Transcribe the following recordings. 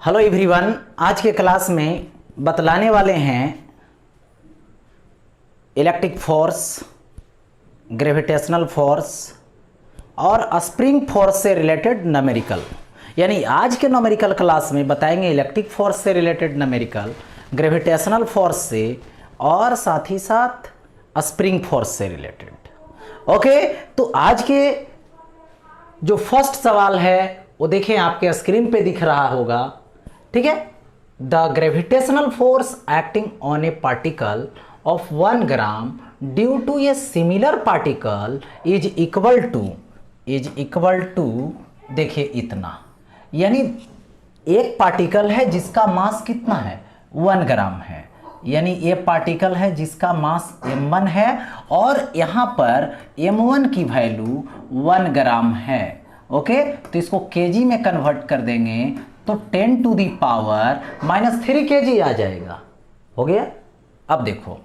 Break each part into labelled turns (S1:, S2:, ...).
S1: Hello everyone, आज के class में बतलाने वाले हैं इलेक्ट्रिक फोर्स, ग्रेविटेशनल फोर्स और स्प्रिंग फोर्स से रिलेटेड न्यूमेरिकल। यानी आज के न्यूमेरिकल क्लास में बताएंगे इलेक्ट्रिक फोर्स से रिलेटेड न्यूमेरिकल, ग्रेविटेशनल फोर्स से और साथ ही साथ स्प्रिंग फोर्स से रिलेटेड। ओके, तो आज के जो फर्स्ट सवाल है वो देखें, आपके स्क्रीन पे दिख रहा होगा। ठीक है, the gravitational force acting on a particle of 1 gram due to a similar particle is equal to देखिए इतना। यानी एक पार्टिकल है जिसका मास कितना है, 1 ग्राम है। यानी ये पार्टिकल है जिसका मास m1 है और यहाँ पर m1 की वैल्यू 1 ग्राम है। ओके, तो इसको केजी में कन्वर्ट कर देंगे तो 10 टू दी पावर -3 kg आ जाएगा। हो गया। अब देखो,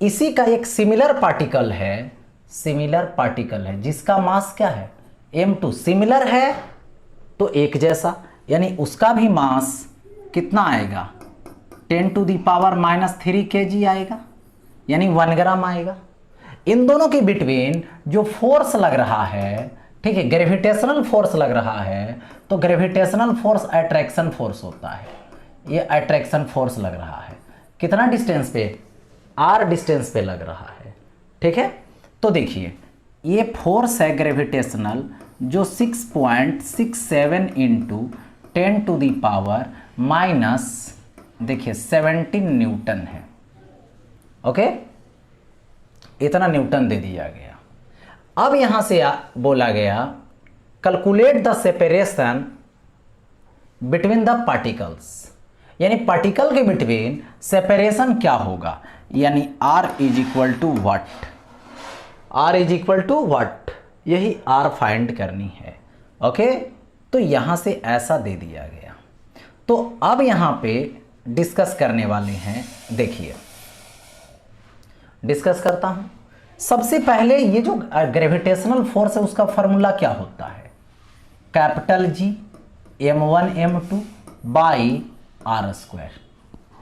S1: इसी का एक सिमिलर पार्टिकल है जिसका मास क्या है, m2। सिमिलर है तो एक जैसा, यानी उसका भी मास कितना आएगा, 10 टू दी पावर -3 kg आएगा, यानी 1 ग्राम आएगा। इन दोनों के बिटवीन जो फोर्स लग रहा है, ठीक है, ग्रेविटेशनल फोर्स लग रहा है, तो ग्रेविटेशनल फोर्स अट्रैक्शन फोर्स होता है। ये अट्रैक्शन फोर्स लग रहा है कितना डिस्टेंस पे, r डिस्टेंस पे लग रहा है। ठीक है, तो देखिए ये फोर्स है ग्रेविटेशनल जो 6.67 into 10 to the power minus देखिए 17 न्यूटन है। ओके, इतना न्यूटन दे दिया गया। अब यहां से बोला गया calculate the separation between the particles, यानी पार्टिकल के बिटवीन सेपरेशन क्या होगा, यानी r is equal to what, यही r फाइंड करनी है। ओके, तो यहां से ऐसा दे दिया गया। तो अब यहां पे डिस्कस करने वाले हैं। देखिए, डिस्कस करता हूं। सबसे पहले ये जो ग्रेविटेशनल फोर्स है उसका फॉर्मूला क्या होता है, capital G m1 m2 by r square.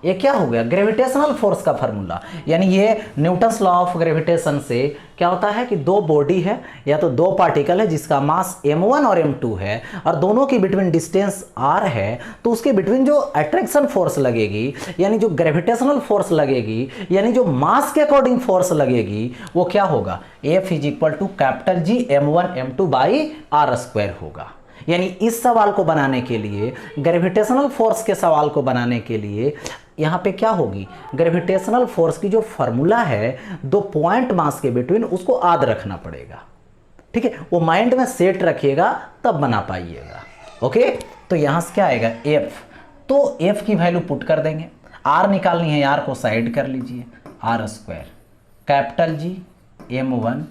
S1: ये क्या हो गया, ग्रेविटेशनल फोर्स का फॉर्मूला। यानी ये न्यूटन्स लॉ ऑफ ग्रेविटेशन से क्या होता है कि दो बॉडी है या तो दो पार्टिकल है जिसका मास m1 और m2 है और दोनों के बिटवीन डिस्टेंस r है, तो उसके बिटवीन जो अट्रैक्शन फोर्स लगेगी, यानी जो ग्रेविटेशनल फोर्स लगेगी, यानी जो मास के अकॉर्डिंग फोर्स लगेगी, वो क्या होगा, F is equal to capital G m1 m2 by r square होगा। यानी इस सवाल को बनाने के लिए, ग्रेविटेशनल फोर्स के सवाल को बनाने के लिए यहाँ पे क्या होगी, ग्रेविटेशनल फोर्स की जो फॉर्मूला है दो पॉइंट मास के बिटवीन, उसको याद रखना पड़ेगा। ठीक है, वो माइंड में सेट रखिएगा तब बना पाइएगा। ओके, तो यहाँ से क्या आएगा F, तो F की वैल्यू पुट कर देंगे। R निकालनी है, R को साइड कर लीजिए, r square capital G m1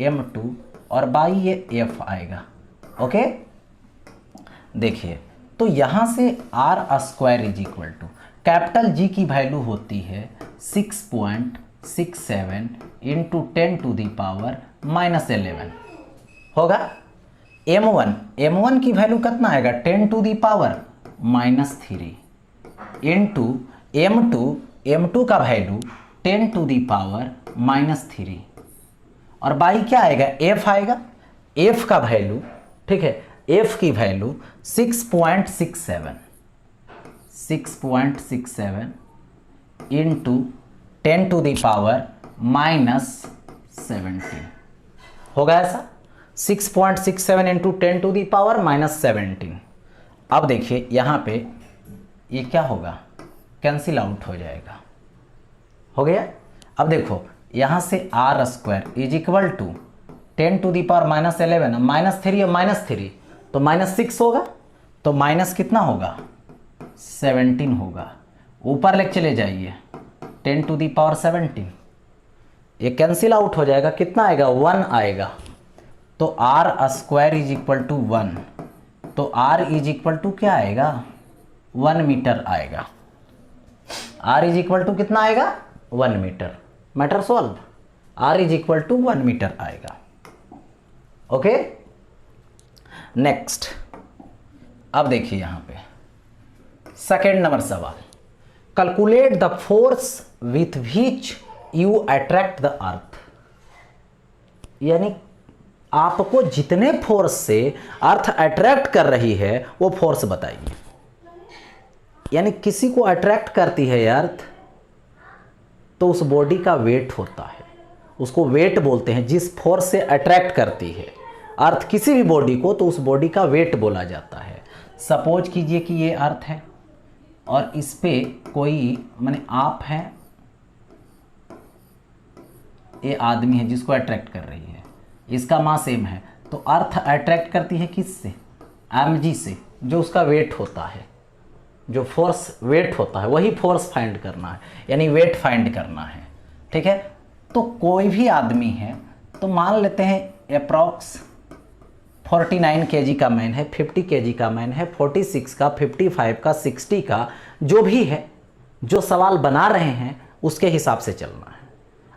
S1: m2 और बाई ये F आएगा। ओके, देखिए, तो यहाँ से r square is equal to capital G की वैल्यू होती है 6.67 इंटू 10 टू दी पावर -11 होगा। m1 की वैल्यू कितना आएगा, 10 to the power -3 into m2 का वैल्यू 10 टू दी पावर -3 और बाई क्या आएगा, f आएगा। f का वैल्यू, ठीक है, f की value 6.67 into 10 to the power -17 होगा ऐसा, 6.67 इंटू 10 टू दी पावर -17। अब देखिए यहाँ पे ये क्या होगा, कैंसिल आउट हो जाएगा। हो गया। अब देखो यहाँ से r square is equal to 10 to the power -11, -3 और -3 तो -6 होगा, तो माइनस कितना होगा, 17 होगा। ऊपर लेके चले जाइए, 10 टू दी पावर 17, ये कैंसिल आउट हो जाएगा, कितना आएगा, 1 आएगा। तो r square is equal to 1, तो r इज इक्वल टू क्या आएगा, 1 मीटर आएगा। r इज इक्वल टू कितना आएगा, 1 meter. Matter solve, r is equal to 1 meter आएगा। ओके, नेक्स्ट अब देखिए यहाँ पे सेकेंड नंबर सवाल, calculate the force with which you attract the earth. यानी आपको जितने फोर्स से अर्थ अट्रैक्ट कर रही है वो फोर्स बताइए। यानी किसी को अट्रैक्ट करती है अर्थ तो उस बॉडी का वेट होता है, उसको वेट बोलते हैं। जिस फोर्स से अट्रैक्ट करती है अर्थ किसी भी बॉडी को तो उस बॉडी का वेट बोला जाता है। सपोज कीजिए कि ये अर्थ है और इस पे कोई माने आप हैं, ये आदमी है जिसको अट्रैक्ट कर रही है, इसका मास m है, तो अर्थ अट्रैक्ट करती है किससे? mg से, जो उसका वेट होता है, जो फोर्स वेट होता है वही फोर्स फाइंड करना है, यानी वेट फाइंड करना है। ठीक है, तो कोई भी आदमी है तो मान लेते हैं अप्रॉक्स 49 kg का मैन है, 50 kg का मैन है, 46 का, 55 का, 60 का, जो भी है, जो सवाल बना रहे हैं उसके हिसाब से चलना है।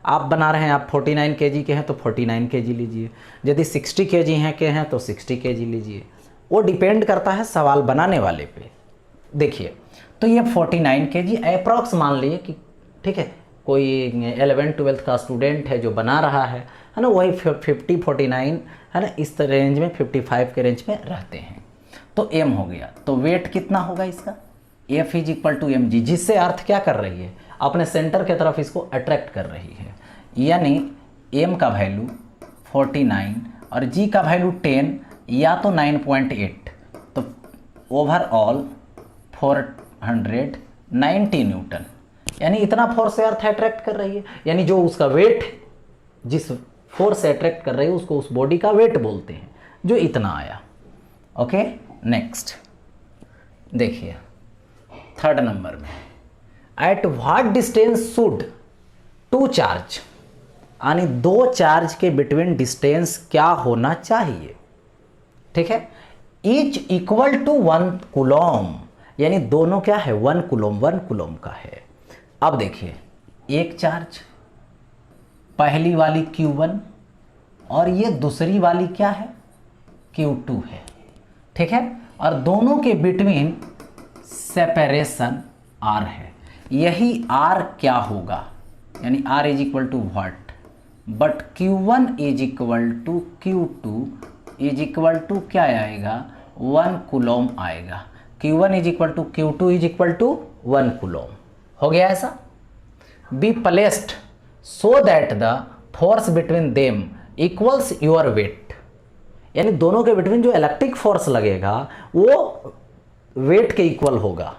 S1: आप बना रहे हैं, आप 49 kg के हैं तो 49 kg लीजिए, यदि 60 kg हैं के हैं तो 60 kg लीजिए। वो डिपेंड करता है सवाल बनाने वाले पे। देखिए, तो ये 49 kg अप्रॉक्स मान लिए कि ठीक है, कोई 11th-12th का स्टूडेंट है जो बना रहा है ना, वही 50 49 है ना, इस रेंज में 55 के रेंज में रहते हैं। तो m हो गया, तो वेट कितना होगा इसका? F is equal to mg, जिससे अर्थ क्या कर रही है? अपने सेंटर के तरफ इसको अट्रैक्ट कर रही है। यानी m का वैल्यू 49 और g का वैल्यू 10 या तो 9.8, तो ओवरऑल 490 न्यूटन, यानी इतना फोर्स से अर्थ अट्रैक्ट कर रही है। यानी जो उसका वेट, जिस फोर्स से अट्रैक्ट कर रही है उसको उस बॉडी का वेट बोलते हैं, जो इतना आया। ओके, नेक्स्ट देखिए थर्ड नंबर में, at what distance should two charge, यानी दो चार्ज के बिटवीन डिस्टेंस क्या होना चाहिए? ठीक है, ईच इक्वल टू 1 कूलम, यानी दोनों क्या है? 1 कूलम का है। अब देखिए, एक चार्ज पहली वाली Q1 और ये दूसरी वाली क्या है? Q2 है। ठीक है, और दोनों के बिटवीन सेपरेशन R है। यही R क्या होगा? यानी R is equal to what, but Q1 is equal to Q2 is equal to क्या आएगा? 1 कूलम आएगा। Q1 is equal to Q2 is equal to 1 coulomb. हो गया ऐसा? Be placed so that the force between them equals your weight, यानी दोनों के between जो इलेक्ट्रिक फोर्स लगेगा वो वेट के इक्वल होगा।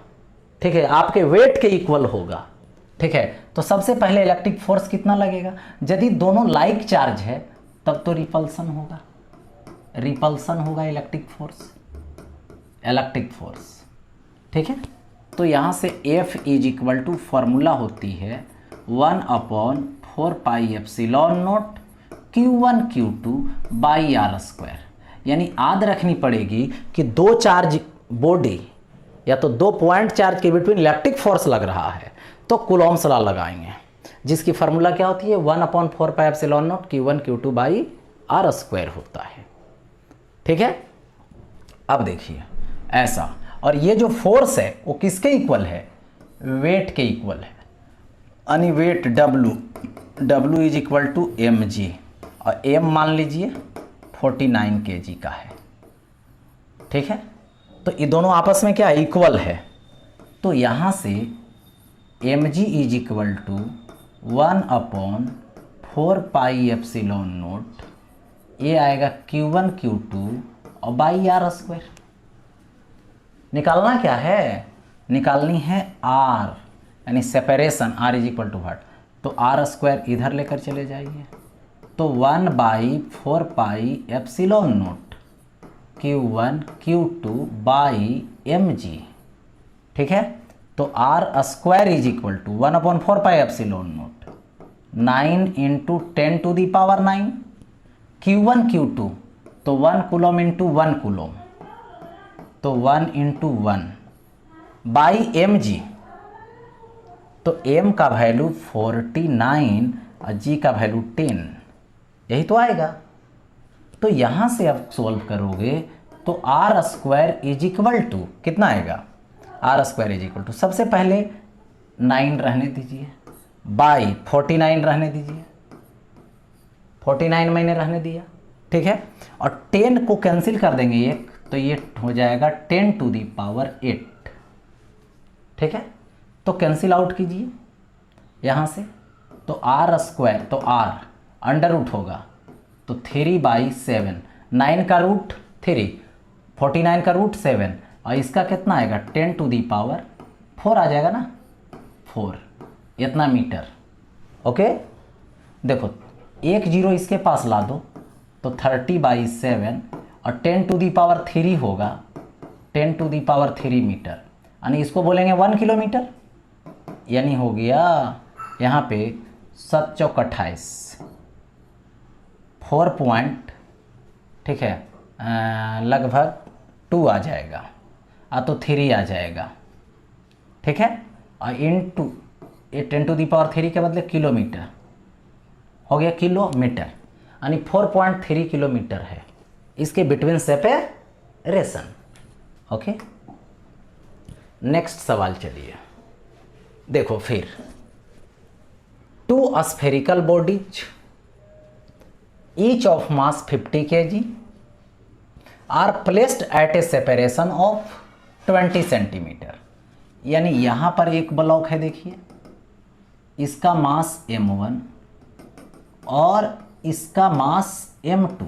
S1: ठीक है, आपके वेट के इक्वल होगा। ठीक है, तो सबसे पहले इलेक्ट्रिक फोर्स कितना लगेगा? यदि दोनों लाइक चार्ज है तब तो रिपल्सन होगा, इलेक्ट्रिक फोर्स। ठीक है, तो यहाँ से F is equal to formula होती है 1/4πε0 Q1 Q2 बाई R²। यानी याद रखनी पड़ेगी कि दो चार्ज बॉडी या तो दो पॉइंट चार्ज के बिटवीन इलेक्ट्रिक फोर्स लग रहा है तो कूलॉम्स लॉ लगाएंगे, जिसकी फार्मूला क्या होती है? 1/4πε0 Q1 Q2 बाई R² होता है। ठीक है, अब देखिए ऐसा, और ये जो फोर्स है वो किसके इक्वल है? वेट के इक्वल है, यानी weight W is equal to mg, और m मान लीजिए 49 kg का है। ठीक है, तो ये दोनों आपस में क्या इक्वल है, तो यहाँ से mg इज इक्वल टू 1/4πε0, ये आएगा Q1 Q2 और बाई R²। निकालना क्या है? निकालनी है R, यानी separation. R is equal to what, तो R² इधर लेकर चले जाइए, तो 1/4πε0 Q1 Q2 बाई mg। ठीक है, तो R² is equal to 1/4πε0 9 into 10 to the power 9, Q1 Q2 तो 1 कूलम इंटू 1 कूलम, तो 1 इंटू 1 बाई mg, तो m का वैल्यू 49 और g का वैल्यू 10, यही तो आएगा। तो यहाँ से आप सॉल्व करोगे तो R² इज इक्वल टू कितना आएगा? R square is equal to, सबसे पहले 9 रहने दीजिए, बाई 49 रहने दीजिए, 49 मैंने रहने दिया, ठीक है। और 10 को कैंसिल कर देंगे एक, तो ये हो जाएगा 10 टू दी पावर 8, ठीक है। तो कैंसिल आउट कीजिए यहाँ से, तो आर स्क्वायर, तो आर अंडर रूट होगा, तो 3/7, 9 का रूट 3, 49 का रूट 7, और इसका कितना आएगा 10 टू दी पावर 4 आ जाएगा ना, 4, इतना मीटर। ओके, देखो एक जीरो इसके पास ला दो, तो 30/7 और 10 टू दी पावर 3 होगा, 10 टू दी पावर 3 मीटर, यानी इसको बोलेंगे 1 किलोमीटर, यानी हो गया यहाँ पे 7 चौक 28, 4 पॉइंट, ठीक है, लगभग 2 आ जाएगा, तो 3 आ जाएगा, ठीक है। और इंटू 10 टू दी पावर 3 के बदले किलोमीटर हो गया, किलोमीटर, यानी 4.3 किलोमीटर है इसके बिटवीन सेपरेशन। ओके, नेक्स्ट सवाल चलिए, देखो फिर, 2 spherical bodies each of mass 50 kg are placed at a separation of 20 centimetre, यानी यहाँ पर एक ब्लॉक है, देखिए इसका मास m1 और इसका मास m2,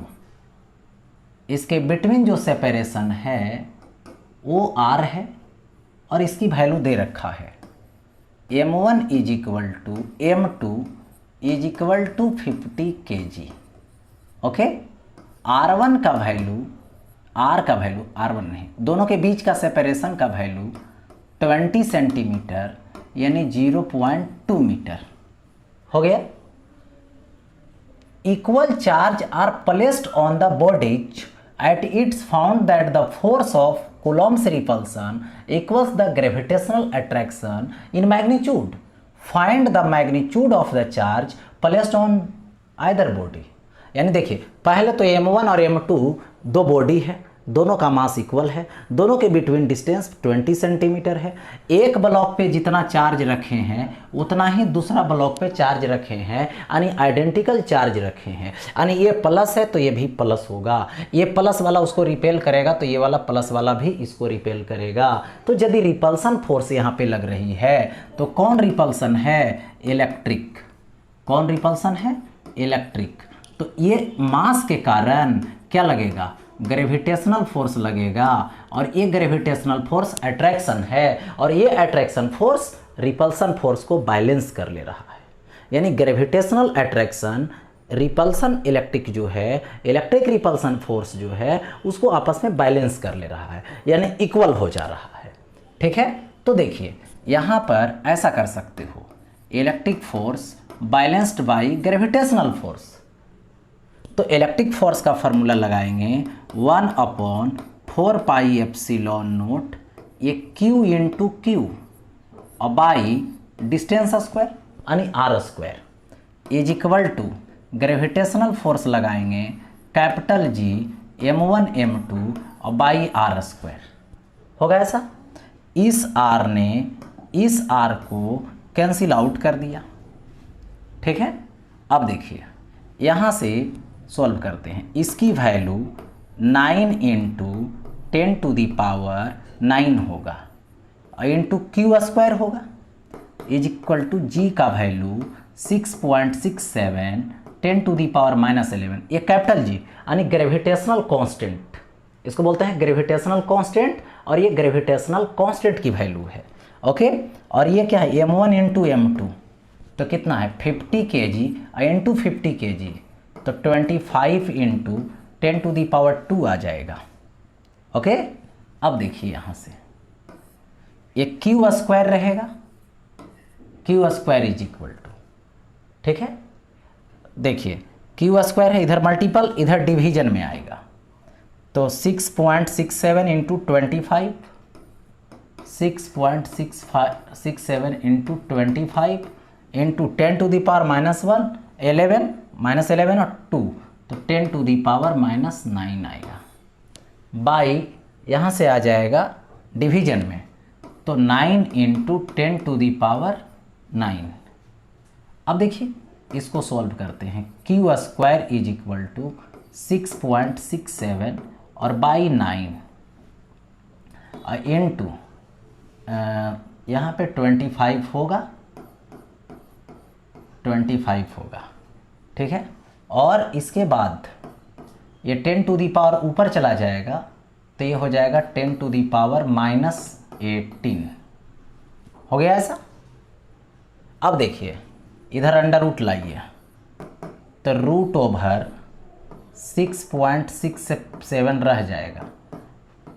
S1: इसके बिटवीन जो सेपरेशन है वो r है और इसकी वैल्यू दे रखा है, m1 is equal to m2 is equal to 50 kg। Okay, R1 का वैल्यू, R का वैल्यू, R1 नहीं, दोनों के बीच का सेपरेशन का वैल्यू 20 सेंटीमीटर, यानी 0.2 मीटर हो गया। Equal charge are placed on the bodies at it's found that the force of Coulomb's repulsion equals the gravitational attraction in magnitude. Find the magnitude of the charge placed on either body. यानी देखिए, पहले तो m1 और m2 दो body है, दोनों का mass equal है, दोनों के बिटवीन डिस्टेंस 20 सेंटीमीटर है, एक ब्लॉक पे जितना चार्ज रखे हैं उतना ही दूसरा ब्लॉक पे चार्ज रखे हैं, यानी आइडेंटिकल चार्ज रखे हैं, यानी ये प्लस है तो ये भी प्लस होगा, ये प्लस वाला उसको रिपेल करेगा तो ये वाला प्लस वाला भी इसको रिपेल करेगा। तो यदि रिपल्सन फोर्स यहाँ पे लग रही है तो कौन रिपल्सन है, इलेक्ट्रिक। कौन रिपल्सन है, इलेक्ट्रिक। तो ये मास के कारण क्या लगेगा, ग्रेविटेशनल फोर्स लगेगा, और ये ग्रेविटेशनल फोर्स अट्रैक्शन है, और ये अट्रैक्शन फोर्स रिपल्सन फोर्स को बैलेंस कर ले रहा है, यानी ग्रेविटेशनल अट्रैक्शन रिपल्सन इलेक्ट्रिक जो है, इलेक्ट्रिक रिपल्सन फोर्स जो है उसको आपस में बैलेंस कर ले रहा है, यानी इक्वल हो जा रहा है, ठीक है। तो देखिए यहाँ पर ऐसा कर सकते हो, electric force balanced by gravitational force, तो इलेक्ट्रिक फोर्स का फॉर्मूला लगाएंगे 1/4 पाई एप्सिलॉन नोट, ये Q इंटू Q और बाई डिस्टेंस स्क्वायर यानी R square is equal to gravitational force लगाएंगे कैपिटल G m1 m2 और बाई R स्क्वायर। होगा ऐसा, इस R ने इस R को कैंसिल आउट कर दिया, ठीक है। अब देखिए यहाँ से सॉल्व करते हैं, इसकी value 9 into 10 to the power 9 होगा इंटू Q स्क्वायर होगा इज इक्वल टू G का वैल्यू 6.67 10 टू दी पावर -11, ये कैपिटल G यानी ग्रेविटेशनल कांस्टेंट, इसको बोलते हैं ग्रेविटेशनल कांस्टेंट, और ये ग्रेविटेशनल कांस्टेंट की वैल्यू है। ओके, और ये क्या है m1 इंटू m2, तो कितना है 50 kg इंटू 50 kg, तो 25 इंटू 10 टू दी पावर 2 आ जाएगा। ओके, अब देखिए यहाँ से ये Q स्क्वायर रहेगा, Q square is equal to, ठीक है, देखिए Q स्क्वायर है, इधर मल्टीपल इधर डिवीजन में आएगा, तो 6.67 into 25, 6.67 into 25 into 10 to the power -1 11 -11 और 2, तो 10 टू दी पावर -9 आएगा, बाई यहाँ से आ जाएगा डिवीजन में, तो 9 इंटू 10⁻⁹। अब देखिए इसको सॉल्व करते हैं। Q square is equal to 6.67 और बाई 9 इंटू यहाँ पे 25 होगा, 25 होगा, ठीक है। और इसके बाद ये 10 टू दी पावर ऊपर चला जाएगा तो ये हो जाएगा 10 टू दी पावर -18। हो गया ऐसा। अब देखिए इधर अंडर रूट लाइए तो रूट ओवर 6.67 रह जाएगा,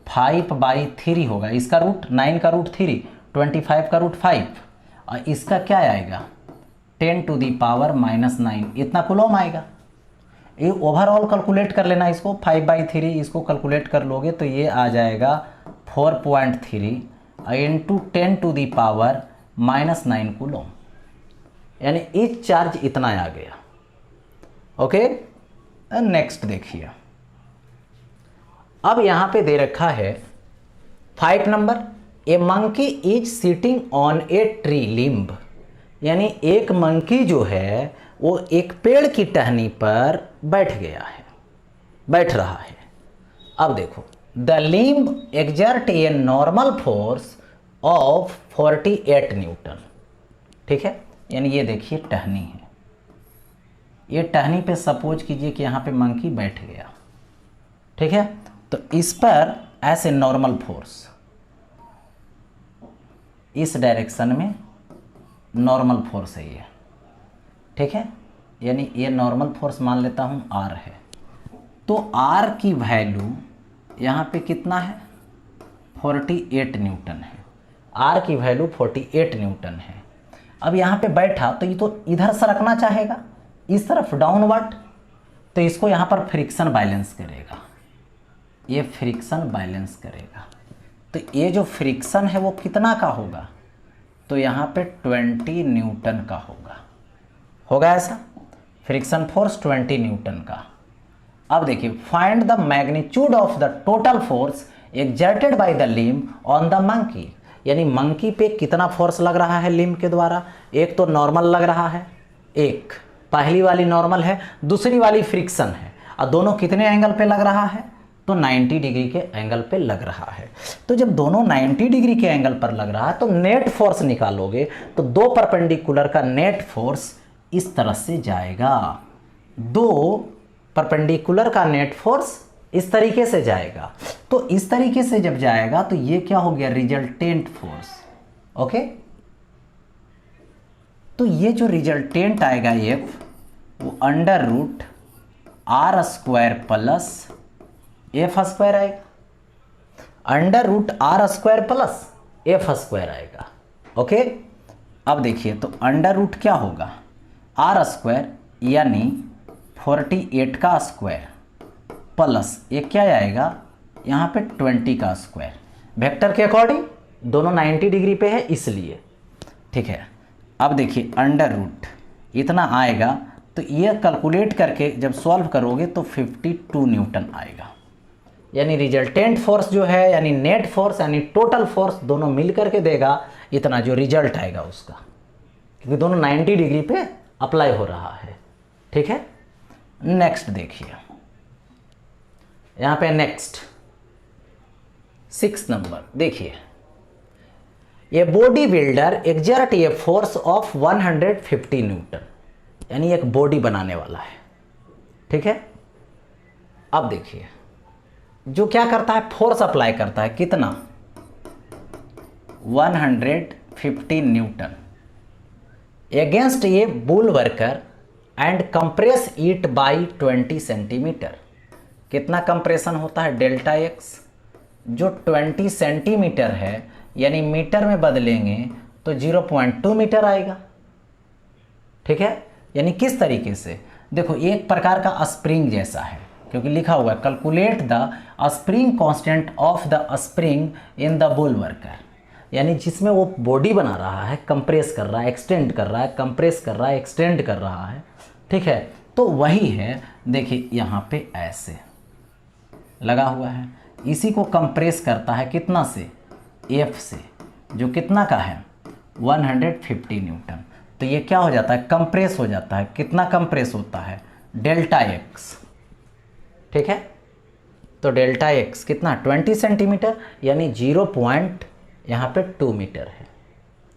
S1: 5/3 होगा। इसका रूट 9 का रूट 3, 25 का रूट 5 और इसका क्या आएगा 10 टू दी पावर -9, इतना कुलोम आएगा। ये ओवरऑल कैलकुलेट कर लेना इसको, 5/3 इसको कैलकुलेट कर लोगे तो ये आ जाएगा 4.3 into 10 to the power -9 coulomb, यानी इस चार्ज इतना आ गया। ओके, नेक्स्ट देखिए। अब यहाँ पे दे रखा है 5 number, A monkey is sitting on a tree limb, यानी एक मंकी जो है वो एक पेड़ की टहनी पर बैठ गया है, बैठ रहा है। अब देखो the limb exert a normal force of 48 Newton, ठीक है। यानी ये देखिए टहनी है, ये टहनी पे सपोज कीजिए कि यहाँ पे मंकी बैठ गया, ठीक है। तो इस पर ऐसे नॉर्मल फोर्स इस डायरेक्शन में नॉर्मल फोर्स है ये, ठीक है। यानी ये नॉर्मल फोर्स मान लेता हूँ R है। तो R की वैल्यू यहाँ पे कितना है 48 न्यूटन है। R की वैल्यू 48 न्यूटन है। अब यहाँ पे बैठा तो ये तो इधर सरकना चाहेगा इस तरफ डाउनवर्ड, तो इसको यहाँ पर फ्रिक्शन बैलेंस करेगा, ये फ्रिक्शन बैलेंस करेगा। तो ये जो फ्रिक्शन है वो कितना का होगा, तो यहाँ पे 20 न्यूटन का होगा ऐसा। फ्रिक्शन फोर्स 20 न्यूटन का। अब देखिए find the magnitude of the total force exerted by the limb on the monkey, यानी मंकी पे कितना फोर्स लग रहा है लिम्ब के द्वारा। एक तो नॉर्मल लग रहा है, एक पहली वाली नॉर्मल है, दूसरी वाली फ्रिक्शन है, और दोनों कितने एंगल पे लग रहा है, तो 90 डिग्री के एंगल पे लग रहा है। तो जब दोनों 90 डिग्री के एंगल पर लग रहा है तो नेट फोर्स निकालोगे तो दो परपेंडिकुलर का नेट फोर्स इस तरह से जाएगा, दो परपेंडिकुलर का नेट फोर्स इस तरीके से जाएगा। तो इस तरीके से जब जाएगा तो ये क्या हो गया रिजल्टेंट फोर्स। ओके, तो ये जो रिजल्टेंट आएगा F वो under root R² plus F² आएगा, under root R² plus F² आएगा। ओके, अब देखिए तो अंडर रूट क्या होगा R² यानी 48 का स्क्वायर प्लस ये क्या आएगा यहाँ पे 20 का स्क्वायर, वेक्टर के अकॉर्डिंग दोनों 90 डिग्री पे है इसलिए, ठीक है। अब देखिए अंडर रूट इतना आएगा तो ये कैलकुलेट करके जब सॉल्व करोगे तो 52 न्यूटन आएगा। यानी रिजल्टेंट फोर्स जो है यानी नेट फोर्स यानी टोटल फोर्स दोनों मिल करके देगा इतना जो रिजल्ट आएगा उसका, क्योंकि दोनों 90 डिग्री पे अप्लाई हो रहा है, ठीक है। नेक्स्ट देखिए यहाँ पे नेक्स्ट 6 नंबर देखिए, ये body builder exert a force of 150 Newton, यानी एक बॉडी बनाने वाला है, ठीक है। अब देखिए जो क्या करता है फोर्स अप्लाई करता है कितना 150 Newton against A bull worker and compress it by 20 centimetre. कितना कंप्रेशन होता है डेल्टा एक्स, जो 20 सेंटीमीटर है यानी मीटर में बदलेंगे तो 0.2 मीटर आएगा, ठीक है। यानी किस तरीके से देखो एक प्रकार का स्प्रिंग जैसा है, क्योंकि लिखा हुआ है calculate the spring constant of the spring in the bull worker, यानी जिसमें वो बॉडी बना रहा है, कंप्रेस कर रहा है, एक्सटेंड कर रहा है, कंप्रेस कर रहा है, एक्सटेंड कर रहा है, ठीक है। तो वही है, देखिए यहाँ पे ऐसे लगा हुआ है, इसी को कंप्रेस करता है कितना से F से, जो कितना का है 150 न्यूटन। तो ये क्या हो जाता है, कंप्रेस हो जाता है। कितना कंप्रेस होता है, डेल्टा एक्स, ठीक है। तो डेल्टा एक्स कितना 20 सेंटीमीटर, यानी 0.2 मीटर है।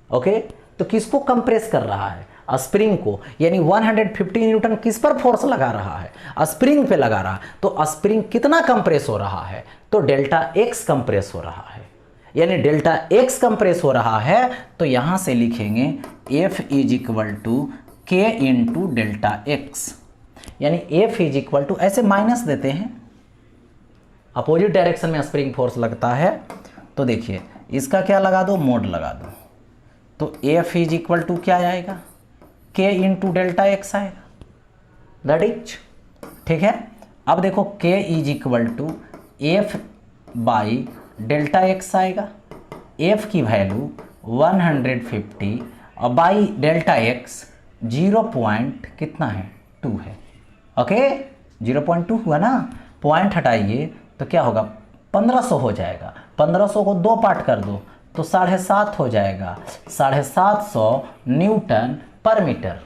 S1: ओके, तो किसको कंप्रेस कर रहा है, स्प्रिंग को, यानी 150 न्यूटन किस पर फोर्स लगा रहा है, स्प्रिंग पे लगा रहा है। तो स्प्रिंग कितना कंप्रेस हो रहा है, तो डेल्टा एक्स कंप्रेस हो रहा है, यानी डेल्टा एक्स कंप्रेस हो रहा है। तो यहां से लिखेंगे F इज इक्वल टू के इंटू डेल्टा एक्स, यानी F इज इक्वल टू, ऐसे माइनस देते हैं, अपोजिट डायरेक्शन में स्प्रिंग फोर्स लगता है। तो देखिए इसका क्या लगा दो, मोड लगा दो, तो F इज इक्वल टू क्या आएगा, K इंटू डेल्टा एक्स आएगा, दैट इज, ठीक है। अब देखो K is equal to F by delta x आएगा। F की वैल्यू 150 और बाई डेल्टा एक्स 0 पॉइंट कितना है 2 है। ओके 0.2 हुआ ना, पॉइंट हटाइए तो क्या होगा 1500 हो जाएगा। 1500 को 2 पार्ट कर दो तो 7.5 हो जाएगा, 750 न्यूटन पर मीटर,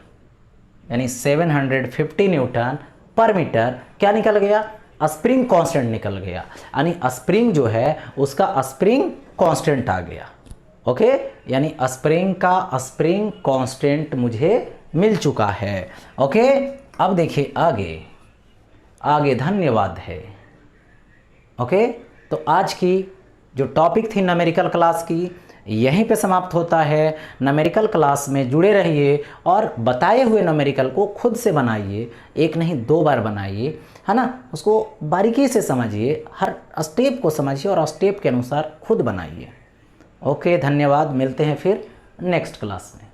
S1: यानी 750 न्यूटन पर मीटर। क्या निकल गया, स्प्रिंग कांस्टेंट निकल गया, यानी स्प्रिंग जो है उसका स्प्रिंग कांस्टेंट आ गया। ओके, यानी स्प्रिंग का स्प्रिंग कांस्टेंट मुझे मिल चुका है। ओके, अब देखिए आगे आगे, धन्यवाद है। ओके, तो आज की जो टॉपिक थी न्यूमेरिकल क्लास की यहीं पे समाप्त होता है। न्यूमेरिकल क्लास में जुड़े रहिए और बताए हुए न्यूमेरिकल को खुद से बनाइए, एक नहीं 2 बार बनाइए, है ना। उसको बारीकी से समझिए, हर स्टेप को समझिए और स्टेप के अनुसार खुद बनाइए। ओके, धन्यवाद, मिलते हैं फिर नेक्स्ट क्लास में।